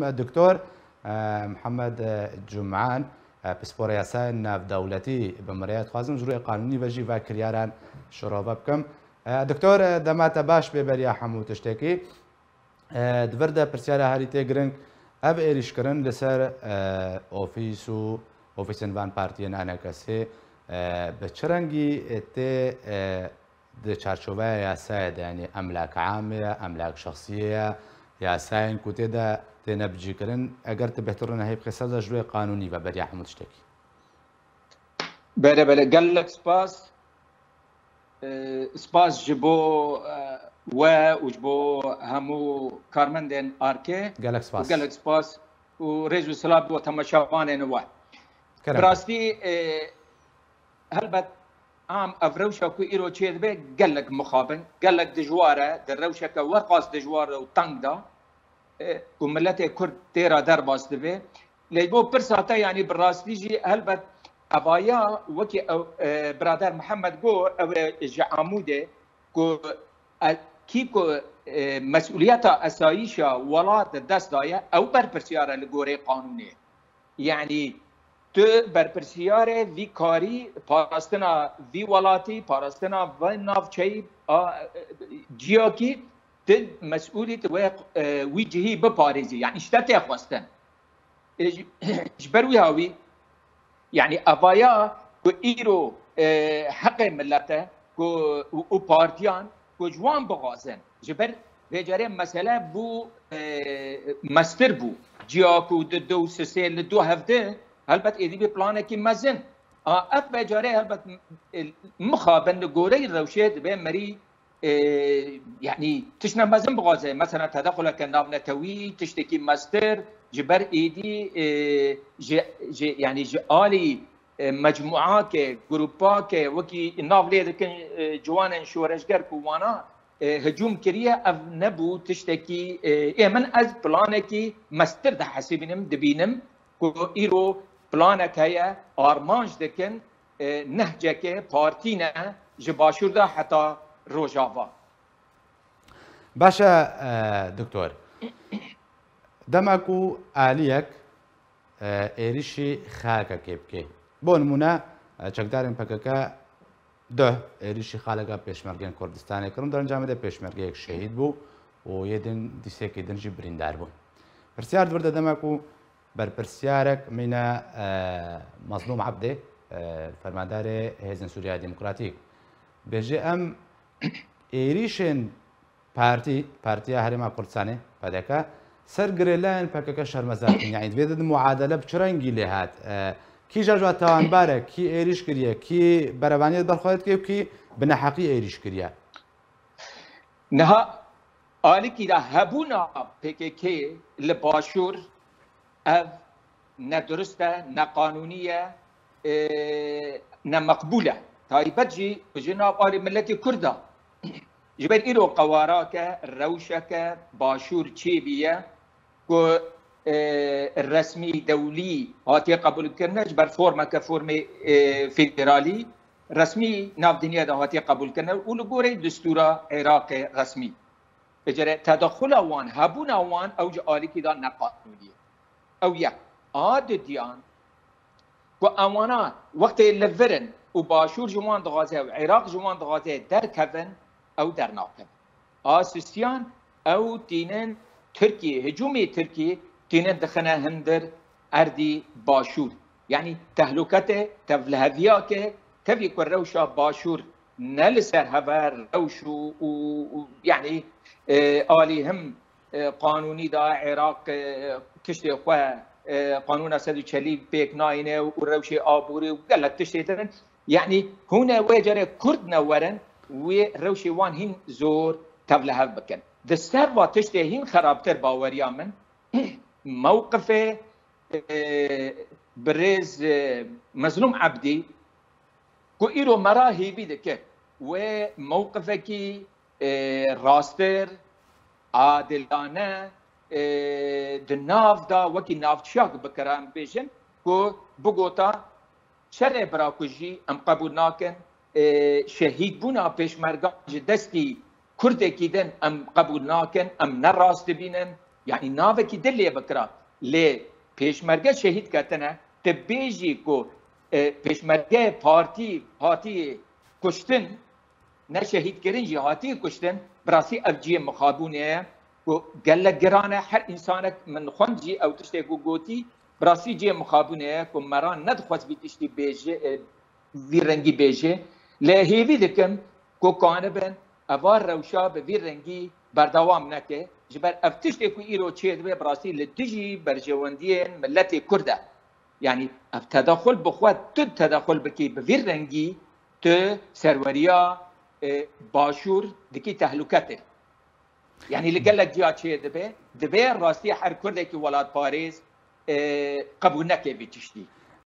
الدكتور محمد جمعان پسپۆرە یاسای ناودەوڵەتی بەمەریات خوازم ژوورێ قانونی بەژی و کریاران شۆڕۆڤە بکەم. دکتۆر دەماتە باش بێبەریا هەموو تشتێکی دبەردە پرسیارە هەریتێ گرنگ ئەب ئێریشکردن لەسەر ئۆفیس و ئۆفیسن پارتیە ئەنکسێ بە چ ڕەنگی تێ چارچۆڤایە یاسایە دەیانێ ئەملاک عامەیە ئەملاک شەخسیەیە یاسایەن کو تێدا تێنە بجیکردن ئەگەر بهترڕنە هەیە بخێسە لە ژوێ قانونی بە بەریا هەموو شتێکی بەرە بەلە گەلک سپاس ji bo we û ji bo hemû karmendên arkê gelek spas û rêz û silav bo temaşavanên we. Bi rastî helbet am ev rewşa ku îro çê dibe gelek mixabin, gelek dijwar e di rewşeke werqas dijwar û teng da ku milletê Kurd têra derbas dibe. Lê bo pirsa te yanî bi rastî jî helbet evaya wekî birader Mihened got ew ji Amûdê ku kî ku mes'uliyeta asayîşa welat dest daye ew berpirsiyre li gorê qanûnê. Yanî tu berpirsiyare vî karî parastina vî welatî parastina vê navçeyî ciyakî tu mes'ûlî tu wî cihî biparêzî yanî ji te tê xwestin. Ji ber wî hawî yani avaya ku îro heqê millete ku û partiyan ku ji wan bixwazin ji ber vêcerê mesele bû mestir bû ciya ku di du sisê li du hevdê helbet êdî bê planekî mezin ev vêcerê helbet mixabin li goreyê rewşê dibe merî yani tişne mezin bixwaze mesela tedexuleke navnetewî tiştekî mestir ji ber êdî yani ji alî mecmuakê grupakê wekî nav lê dikin ciwanên şoreşger ku wana hicûm kiriye ev nebû tiştekî min ez planekî mestir de hesibînim dibînim ku îro planek heye armanj dikin nehcekê partîne ji başûr de heta rojava. Başa doktor demek ku aliyek êrişî xakekê bike. Bo nimûne çekdarên PKK deh êrişî xaleka pêşmergeyên Kurdistanê kirin derencamê de pêşmergeyek şehîd bû û yê din dîsekê din jî birîndar bûn. Pirsiyar dibir de demek ku berpirsyarek mîne Mazlûm Ebdê fermandarê Hêzên Sûriya Demokratîk bêje em êrişên Partiya Herêma Kurdistanê PKK ser girêlayên PKK şermezartin yani divê de muadele bi çi rengî lê hat kî jejwa tawanbar e kî êriş kiriye kî berevaniyê berxwedî kiriye kî bi neheqî êriş kiriye. Niha alîkî de hebûna PKK li başûr ev ne durist e ne qanûnî ye ne meqbûl e taybet jî ji nav alî milletê Kurd e ji ber îro qewarake rewşeke başûr çêbîye ku resmî dewlî hatiye qebûlkirine ji ber formeke formê federalî resmî nav dinya de hatiye qebûlkirine û li gorê distûra Iraqê resmî bicere tedexula wan hebûna wan ew ji alîkî da neqanûnî ew yek a didiyan ku ewana wextê li virin û başûr ji wan dixwaze ew Iraq ji wan dixwaze derkevin ew dernakevin a sistiyan ew tînin Türkiye hicûmê Türkiye tînin dixine hindir erdî başûr yani tehlûketê tevliheviyakê tevî ku rewşa başûr ne li ser hever rewş û yani alî him qanûnî da Iraq tiştê xwe qanûna sedû çelî pêk nayîne û rewşê aborî û gelek tiştê din yani hûne wê cerê Kurd ne werin wê rewşê wan hîn zor tevlihev bikin. Di ser va tiştê hîn xerabtir baweriya min mewqifê birêz Mazlûm Ebdî ku îro mera hêvî dikir wê mewqifekî rastir adilane di nav da wekî navçiyak bikirin bêjin ku bigota şerê bira ku jî em qebûl nakin şehîdbûna pêşmergan ji destî Kurdekî din em qebûl nakin em ne rast dibînin يعني نافكي دلي بكرا لي پیشمرگه شهید کتنه تبیجی کو پیشمرگه پارتی کشتن نه شهید کردن جهاتی کشتن براسی افجی مخابونه کو گله گرانه هر انسانک من خونجی او تشتی کو گوتی براسی جی مخابونه کو مران ندخوز بی تشتی بیجه وی رنگی بیجه لهیوی دکم کو کانبن اوار روشا به وی رنگی بردوام نکه جبر افتشتي كو ايرو تشيد براسي للدجي برجواندين ملتي كرده يعني التدخل بخوات تدخل بكي بفيرنجي ت سروريا باشور دكي تهلكته يعني اللي قال لك جا تشيد دبي راسي حر كرده كي ولاد باريس قبول نكي بتشتي